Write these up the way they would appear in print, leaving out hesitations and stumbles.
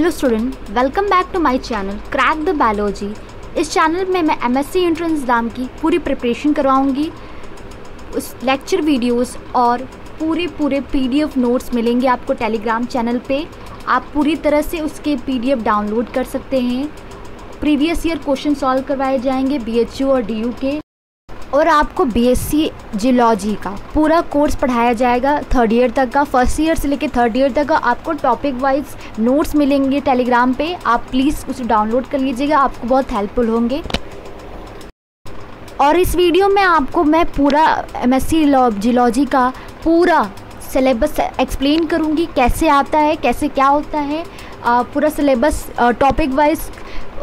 Hello student, welcome back to my channel crack the biology. इस channel में मैं MSc entrance exam की पूरी प्रिपरेशन करवाऊंगी। उस लेक्चर वीडियोस और पूरे पीडीएफ नोट्स मिलेंगे आपको टेलीग्राम चैनल पे। आप पूरी तरह से उसके पीडीएफ डाउनलोड कर सकते हैं। प्रीवियस ईयर क्वेश्चन सॉल्व करवाए जाएंगे बीएचयू और डीयू के, और आपको बीएससी जियोलॉजी का पूरा कोर्स पढ़ाया जाएगा 3rd ईयर तक का। फर्स्ट ईयर से लेकर 3rd ईयर तक का आपको टॉपिक वाइज नोट्स मिलेंगे टेलीग्राम पे। आप प्लीज़ उसे डाउनलोड कर लीजिएगा, आपको बहुत हेल्पफुल होंगे। और इस वीडियो में आपको मैं पूरा एमएससी जियोलॉजी का पूरा सिलेबस एक्सप्लेन करूँगी, कैसे आता है, कैसे क्या होता है, पूरा सिलेबस टॉपिक वाइज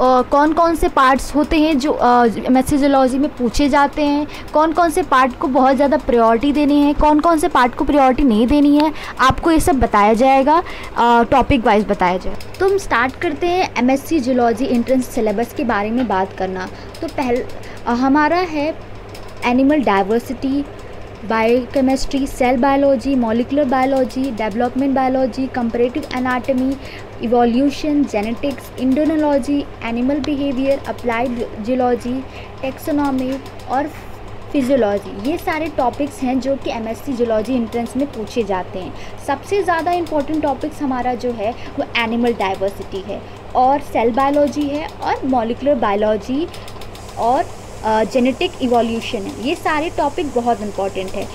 कौन कौन से पार्ट्स होते हैं जो एमएससी जियोलॉजी में पूछे जाते हैं, कौन कौन से पार्ट को बहुत ज़्यादा प्रायोरिटी देनी है, कौन कौन से पार्ट को प्रायोरिटी नहीं देनी है, आपको ये सब बताया जाएगा, टॉपिक वाइज बताया जाएगा। तो हम स्टार्ट करते हैं एमएससी जियोलॉजी एंट्रेंस सिलेबस के बारे में बात करना। तो हमारा है animal diversity, biochemistry, cell biology, molecular biology, development biology, comparative anatomy, evolution, genetics, endocrinology, animal behaviour, applied geology, taxonomy और फिजियोलॉजी। ये सारे टॉपिक्स हैं जो कि एमएससी जियोलॉजी एंट्रेंस में पूछे जाते हैं। सबसे ज़्यादा इंपॉर्टेंट टॉपिक्स हमारा जो है वो एनिमल डाइवर्सिटी है और सेल बायोलॉजी है और मॉलिक्यूलर बायोलॉजी और जेनेटिक इवोल्यूशन है। ये सारे टॉपिक बहुत इंपॉर्टेंट है।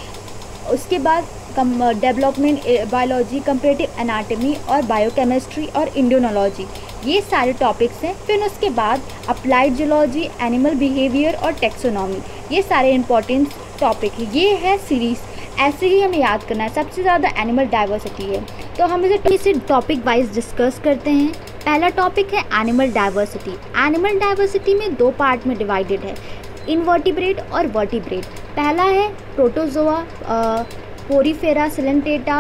उसके बाद डेवलपमेंट बायोलॉजी, कंपैरेटिव एनाटॉमी और बायोकेमिस्ट्री और इंडोनोलॉजी, ये सारे टॉपिक्स हैं। फिर उसके बाद अप्लाइड जियोलॉजी, एनिमल बिहेवियर और टेक्सोनॉमी, ये सारे इंपॉर्टेंट टॉपिक है। ये है सीरीज़, ऐसे ही हमें याद करना है। सबसे ज़्यादा एनिमल डाइवर्सिटी है, तो हम इसे टॉपिक वाइज डिस्कस करते हैं। पहला टॉपिक है एनिमल डाइवर्सिटी। एनिमल डाइवर्सिटी में 2 पार्ट में डिवाइडेड है, इनवर्टिब्रेट और वर्टिब्रेट। पहला है protozoa, porifera, coelenterata,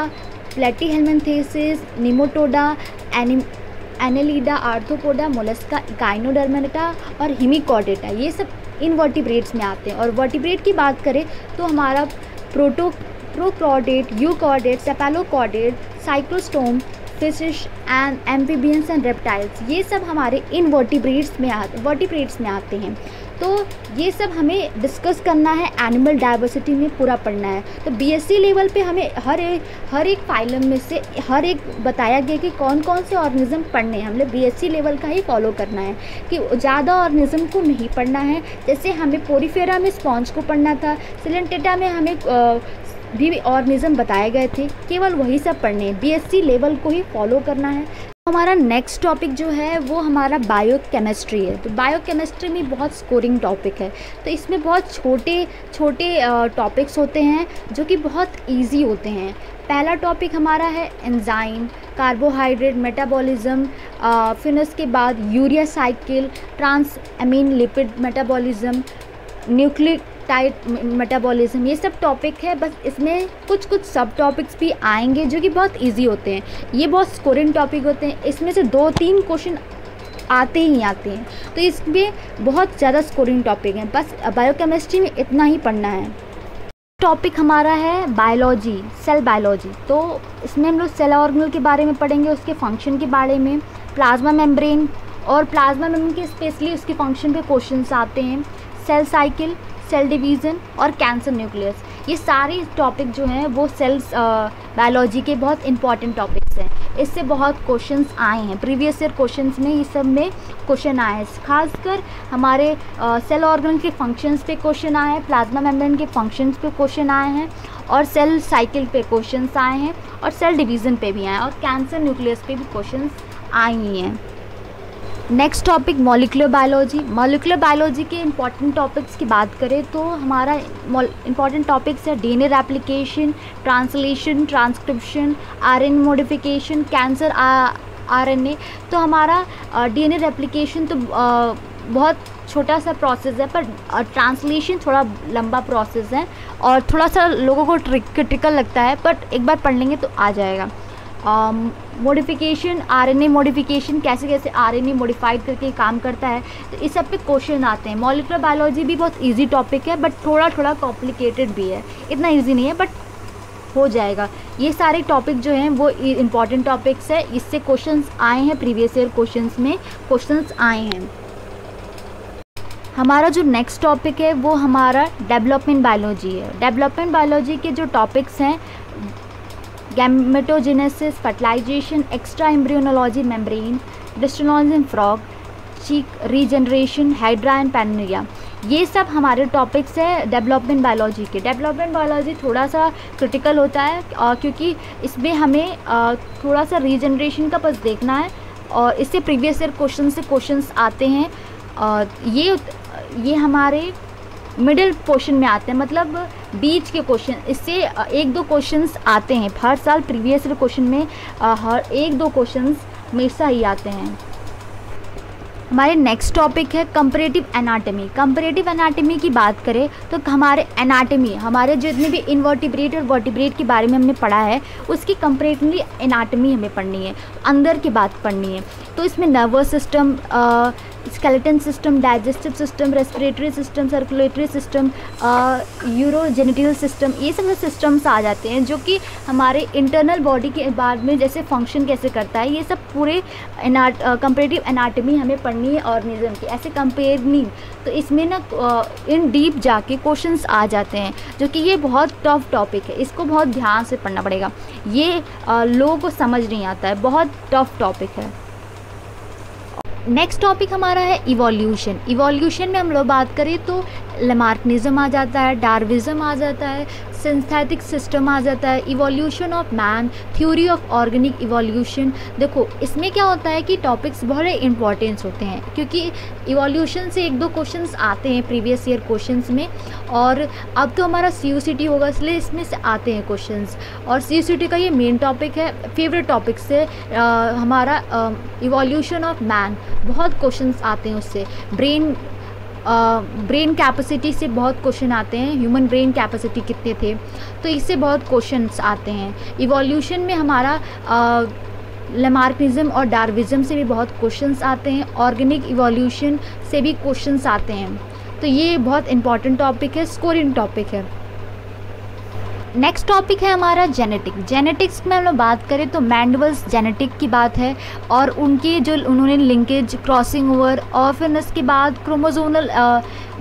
platyhelminthes, nematoda, annelida, arthropoda, mollusca, echinodermata और हिमिकॉर्डेटा, ये सब इनवर्टिब्रेट्स में आते हैं। और वर्टिब्रेट की बात करें तो हमारा prochordate, euchordate, cephalochordate, cyclostome, fishes and amphibians and reptiles, ये सब हमारे वर्टिब्रेट्स में आते हैं। तो ये सब हमें डिस्कस करना है, एनिमल डाइवर्सिटी में पूरा पढ़ना है। तो बीएससी लेवल पे हमें हर एक फाइलम में से हर एक बताया गया कि कौन कौन से ऑर्गेनिज्म पढ़ने हैं। हमने बीएससी लेवल का ही फॉलो करना है कि ज़्यादा ऑर्गेनिज्म को नहीं पढ़ना है। जैसे हमें पोरीफेरा में स्पॉन्ज को पढ़ना था, सिलेंटेटा में हमें भी ऑर्गेनिज्म बताए गए थे, केवल वही सब पढ़ने हैं। बीएससी लेवल को ही फॉलो करना है। हमारा नेक्स्ट टॉपिक जो है वो हमारा बायोकेमिस्ट्री है। तो बायोकेमिस्ट्री में बहुत स्कोरिंग टॉपिक है, तो इसमें बहुत छोटे टॉपिक्स होते हैं जो कि बहुत इजी होते हैं। पहला टॉपिक हमारा है एंजाइम, कार्बोहाइड्रेट मेटाबॉलिज्म, फिर उसके बाद यूरिया साइकिल, ट्रांस अमीन लिपिड मेटाबॉलिज्म, न्यूक्लियोटाइड मेटाबॉलिज्म, ये सब टॉपिक है। बस इसमें कुछ सब टॉपिक्स भी आएंगे जो कि बहुत इजी होते हैं। ये बहुत स्कोरिंग टॉपिक होते हैं, इसमें से 2-3 क्वेश्चन आते हैं। तो इसमें बहुत ज़्यादा स्कोरिंग टॉपिक हैं। बस बायोकेमिस्ट्री में इतना ही पढ़ना है। टॉपिक हमारा है बायोलॉजी, सेल बायोलॉजी। तो इसमें हम लोग सेल ऑर्गेनेल के बारे में पढ़ेंगे, उसके फंक्शन के बारे में, प्लाज्मा मेम्ब्रेन, और प्लाज्मा मेम्ब्रेन के स्पेशली उसके फंक्शन पे क्वेश्चंस आते हैं, सेल साइकिल, सेल डिवीज़न और कैंसर न्यूक्लियस। ये सारे टॉपिक जो हैं वो सेल्स बायोलॉजी के बहुत इंपॉर्टेंट टॉपिक्स हैं। इससे बहुत क्वेश्चंस आए हैं प्रीवियस ईयर क्वेश्चंस में, ये सब में क्वेश्चन आए हैं। खासकर हमारे सेल ऑर्गन के फंक्शंस पे क्वेश्चन आए हैं, प्लाज्मा मेम्ब्रेन के फंक्शंस पे क्वेश्चन आए हैं, और सेल साइकिल पे क्वेश्चंस आए हैं, और सेल डिवीज़न पे भी आए हैं, और कैंसर न्यूक्लियस पे भी क्वेश्चंस आए ही हैं। Next topic molecular biology. Molecular biology के इंपॉर्टेंट टॉपिक्स की बात करें तो हमारा इंपॉर्टेंट टॉपिक्स है DNA replication, translation, transcription, RNA modification, cancer RNA. तो हमारा डीएनए रेप्लिकेशन तो बहुत छोटा सा प्रोसेस है, पर ट्रांसलेशन थोड़ा लंबा प्रोसेस है और थोड़ा सा लोगों को क्रिटिकल लगता है, बट एक बार पढ़ लेंगे तो आ जाएगा। मॉडिफिकेशन, आरएनए मॉडिफिकेशन, कैसे आरएनए मॉडिफाइड करके काम करता है, तो इस सब पे क्वेश्चन आते हैं। मॉलिक्यूलर बायोलॉजी भी बहुत इजी टॉपिक है, बट थोड़ा कॉम्प्लिकेटेड भी है, इतना इजी नहीं है, बट हो जाएगा। ये सारे टॉपिक जो हैं वो इम्पॉर्टेंट टॉपिक्स है, इससे क्वेश्चंस आए हैं, प्रीवियस ईयर क्वेश्चंस में क्वेश्चंस आए हैं। हमारा जो नेक्स्ट टॉपिक है वो हमारा डेवलपमेंट बायोलॉजी है। डेवलपमेंट बायोलॉजी के जो टॉपिक्स हैं gametogenesis, fertilization, extra embryonic, membrane, histology in frog, chick regeneration, hydra and planaria, ये सब हमारे टॉपिक्स हैं डेवलपमेंट बायोलॉजी के। डेवलपमेंट बायोलॉजी थोड़ा सा क्रिटिकल होता है क्योंकि इसमें हमें थोड़ा सा रीजनरेशन का बस देखना है और इससे प्रीवियस ईयर क्वेश्चंस आते हैं। ये हमारे मिडिल पोर्शन में आते हैं, मतलब बीच के क्वेश्चन, इससे 1-2 क्वेश्चंस आते हैं हर साल। प्रीवियस ईयर क्वेश्चन में हर 1-2 क्वेश्चंस हमेशा ही आते हैं। हमारे नेक्स्ट टॉपिक है कंपैरेटिव एनाटॉमी। कंपैरेटिव एनाटॉमी की बात करें तो हमारे एनाटॉमी, हमारे जितने भी इनवर्टिब्रेट और वर्टिब्रेट के बारे में हमने पढ़ा है उसकी कंपैरेटिवली एनाटॉमी हमें पढ़नी है, अंदर की बात पढ़नी है। तो इसमें nervous system, skeleton system, digestive system, respiratory system, circulatory system, urogenital system, ये सब सिस्टम्स आ जाते हैं जो कि हमारे इंटरनल बॉडी के बाद में जैसे फंक्शन कैसे करता है, ये सब पूरे कंपैरेटिव एनाटॉमी हमें पढ़नी है ऑर्गेनिज्म की। ऐसे कंपेयर नहीं, तो इसमें ना इन डीप जाके क्वेश्चंस आ जाते हैं जो कि ये बहुत टफ टॉपिक है, इसको बहुत ध्यान से पढ़ना पड़ेगा, ये लोगों को समझ नहीं आता है, बहुत टफ टॉपिक है। नेक्स्ट टॉपिक हमारा है इवोल्यूशन। इवोल्यूशन में हम लोग बात करें तो लैमार्किनिज्म आ जाता है, डार्विज्म आ जाता है, सिंथेटिक सिस्टम आ जाता है, evolution of man, theory of organic evolution. देखो इसमें क्या होता है कि टॉपिक्स बहुत इंपॉर्टेंस होते हैं क्योंकि इवोल्यूशन से 1-2 क्वेश्चंस आते हैं प्रीवियस ईयर क्वेश्चंस में, और अब तो हमारा CUCT होगा इसलिए इसमें से आते हैं क्वेश्चंस, और CUCT का ये मेन टॉपिक है, फेवरेट टॉपिक से हमारा इवोल्यूशन ऑफ मैन, बहुत क्वेश्चंस आते हैं उससे। ब्रेन कैपेसिटी से बहुत क्वेश्चन आते हैं, ह्यूमन ब्रेन कैपेसिटी कितने थे, तो इससे बहुत क्वेश्चंस आते हैं। इवोल्यूशन में हमारा लैमार्किनिज्म और डार्विज्म से भी बहुत क्वेश्चंस आते हैं, ऑर्गेनिक इवोल्यूशन से भी क्वेश्चंस आते हैं, तो ये बहुत इंपॉर्टेंट टॉपिक है, स्कोरिंग टॉपिक है। नेक्स्ट टॉपिक है हमारा जेनेटिक। जेनेटिक्स में हम लोग बात करें तो मैंडवल्स जेनेटिक की बात है और उनके जो उन्होंने लिंकेज, क्रॉसिंग ओवर, और फिर इसके बाद क्रोमोसोमल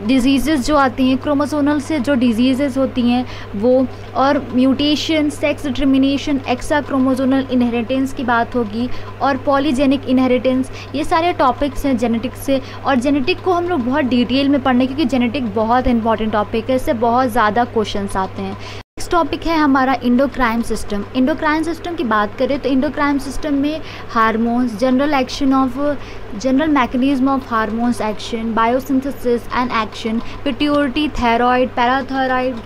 डिजीज़ जो आती हैं, क्रोमोसोमल से जो डिजीज़ होती हैं वो, और mutation, sex determination, extra chromosomal inheritance की बात होगी, और पॉलीजेनिक इनहेरिटेंस, ये सारे टॉपिक्स हैं जेनेटिक्स से। और जेनेटिक को हम लोग बहुत डिटेल में पढ़ने क्योंकि जेनेटिक बहुत इंपॉर्टेंट टॉपिक है, इससे बहुत ज़्यादा क्वेश्चंस आते हैं। नेक्स्ट टॉपिक है हमारा इंडोक्राइन सिस्टम। इंडोक्राइन सिस्टम की बात करें तो इंडोक्राइन सिस्टम में hormones, general mechanism of hormones action, biosynthesis and action, pituitary, thyroid, parathyroid,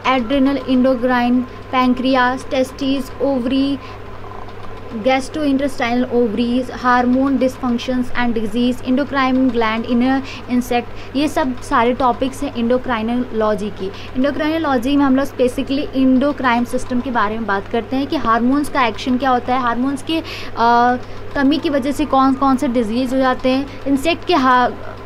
adrenal, endocrine, pancreas, testis, ovary, gastrointestinal ovaries, hormone dysfunctions and disease, endocrine gland, inner insect, ये सब सारे topics हैं endocrinology की। Endocrinology में हम लोग specifically endocrine system के बारे में बात करते हैं कि हार्मोन्स का एक्शन क्या होता है, हार्मोन्स के कमी की वजह से कौन कौन से डिजीज़ हो जाते हैं, इंसेक्ट के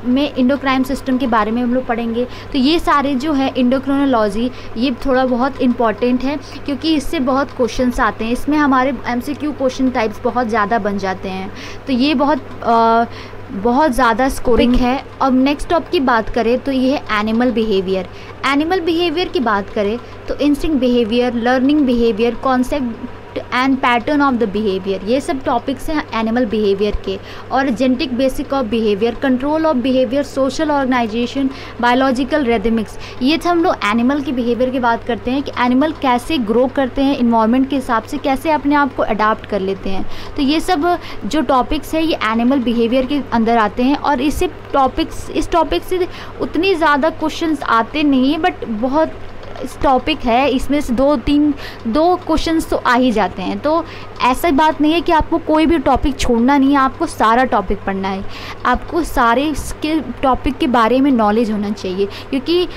में इंडोक्राइन सिस्टम के बारे में हम लोग पढ़ेंगे। तो ये सारे जो है इंडोक्राइनोलॉजी, ये थोड़ा बहुत इम्पॉर्टेंट है क्योंकि इससे बहुत क्वेश्चंस आते हैं, इसमें हमारे MCQ क्वेश्चन टाइप्स बहुत ज़्यादा बन जाते हैं, तो ये बहुत ज़्यादा स्कोरिंग है। अब नेक्स्ट टॉप की बात करें तो ये है एनिमल बिहेवियर। एनिमल बिहेवियर की बात करें तो instinct behaviour, learning behaviour, concept and pattern of the behaviour, ये सब टॉपिक्स हैं एनिमल बिहेवियर के। और genetic basic of behaviour, control of behaviour, social organisation, biological rhythmics, ये सब हम लोग एनिमल की बिहेवियर की बात करते हैं कि एनिमल कैसे ग्रो करते हैं इन्वायरमेंट के हिसाब से, कैसे अपने आप को अडाप्ट कर लेते हैं। तो ये सब जो टॉपिक्स है ये एनिमल बिहेवियर के अंदर आते हैं और इस टॉपिक से उतनी ज़्यादा क्वेश्चंस आते नहीं हैं, बट बहुत इस टॉपिक है, इसमें से 2 क्वेश्चंस तो आ ही जाते हैं। तो ऐसा बात नहीं है कि आपको कोई भी टॉपिक छोड़ना नहीं है, आपको सारा टॉपिक पढ़ना है, आपको सारे इसके टॉपिक के बारे में नॉलेज होना चाहिए क्योंकि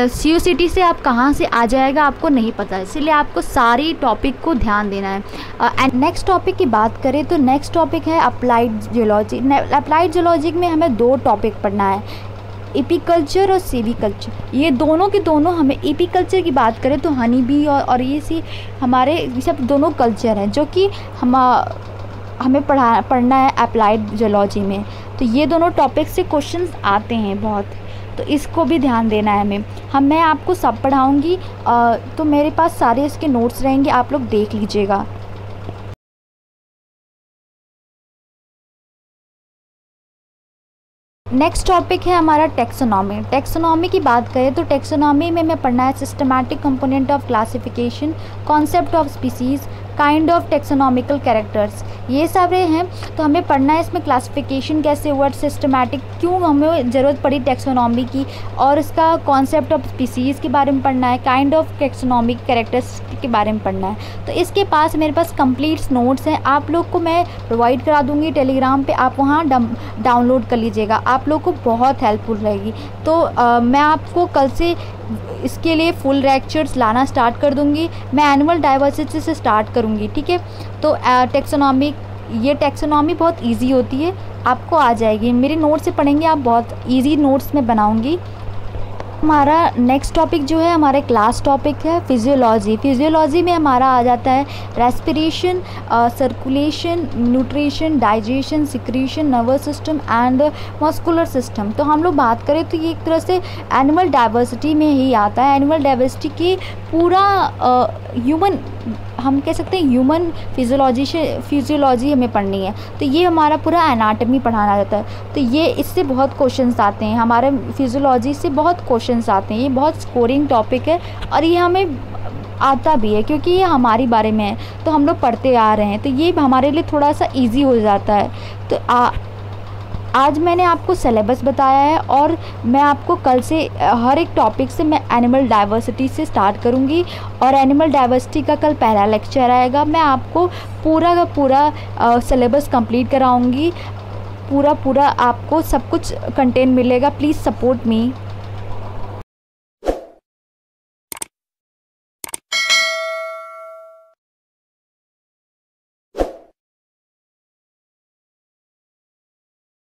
CUCT से आप कहाँ से आ जाएगा आपको नहीं पता, इसलिए आपको सारी टॉपिक को ध्यान देना है। एंड नेक्स्ट टॉपिक की बात करें तो नेक्स्ट टॉपिक है अप्लाइड जियोलॉजी। अप्लाइड जियोलॉजी में हमें 2 टॉपिक पढ़ना है, एपीकल्चर और सेरीकल्चर, ये दोनों के दोनों हमें, एपीकल्चर की बात करें तो हनी बी और ये सी हमारे सब दोनों कल्चर हैं जो कि हमें पढ़ना है अप्लाइड जियोलॉजी में। तो ये दोनों टॉपिक से क्वेश्चंस आते हैं बहुत, तो इसको भी ध्यान देना है मैं आपको सब पढ़ाऊँगी। तो मेरे पास सारे इसके नोट्स रहेंगे, आप लोग देख लीजिएगा। नेक्स्ट टॉपिक है हमारा टेक्सोनॉमी। टेक्सोनॉमी की बात करें तो टेक्सोनॉमी में मैं पढ़ना है systematic component of classification, concept of species, kind of taxonomical characters, ये सारे हैं। तो हमें पढ़ना है इसमें क्लासिफिकेशन कैसे हुआ, सिस्टमैटिक क्यों हमें ज़रूरत पड़ी टेक्सोनॉमी की, और इसका कॉन्सेप्ट ऑफ स्पीसीज़ के बारे में पढ़ना है, काइंड ऑफ टेक्सोनॉमिक कैरेक्टर्स के बारे में पढ़ना है। तो इसके पास मेरे पास कंप्लीट नोट्स हैं, आप लोग को मैं प्रोवाइड करा दूँगी टेलीग्राम पे, आप वहाँ डाउनलोड कर लीजिएगा, आप लोग को बहुत हेल्पफुल रहेगी। तो मैं आपको कल से इसके लिए फुल लेक्चर्स लाना स्टार्ट कर दूंगी। मैं एनिमल डाइवर्सिटी से स्टार्ट करूंगी, ठीक है। तो टेक्सोनॉमी, ये टेक्सोनॉमी बहुत इजी होती है, आपको आ जाएगी, मेरे नोट्स से पढ़ेंगे आप, बहुत इजी नोट्स में बनाऊंगी। हमारा नेक्स्ट टॉपिक जो है हमारे क्लास टॉपिक है फिजियोलॉजी। फिजियोलॉजी में हमारा आ जाता है respiration, circulation, nutrition, digestion, secretion, nervous system and muscular system. तो हम लोग बात करें तो ये एक तरह से एनिमल डाइवर्सिटी में ही आता है। एनिमल डाइवर्सिटी की पूरा ह्यूमन, हम कह सकते हैं ह्यूमन फिजियोलॉजी हमें पढ़नी है। तो ये हमारा पूरा एनाटमी पढ़ाना जाता है। तो ये इससे बहुत क्वेश्चंस आते हैं, हमारे फिजियोलॉजी से बहुत क्वेश्चंस आते हैं। ये बहुत स्कोरिंग टॉपिक है और ये हमें आता भी है क्योंकि ये हमारे बारे में है, तो हम लोग पढ़ते आ रहे हैं, तो ये हमारे लिए थोड़ा सा ईजी हो जाता है। तो आज मैंने आपको सिलेबस बताया है और मैं आपको कल से हर एक टॉपिक से मैं एनिमल डाइवर्सिटी से स्टार्ट करूंगी और एनिमल डाइवर्सिटी का कल पहला लेक्चर आएगा। मैं आपको पूरा का पूरा सिलेबस कंप्लीट कराऊंगी, पूरा आपको सब कुछ कंटेंट मिलेगा। Please support me.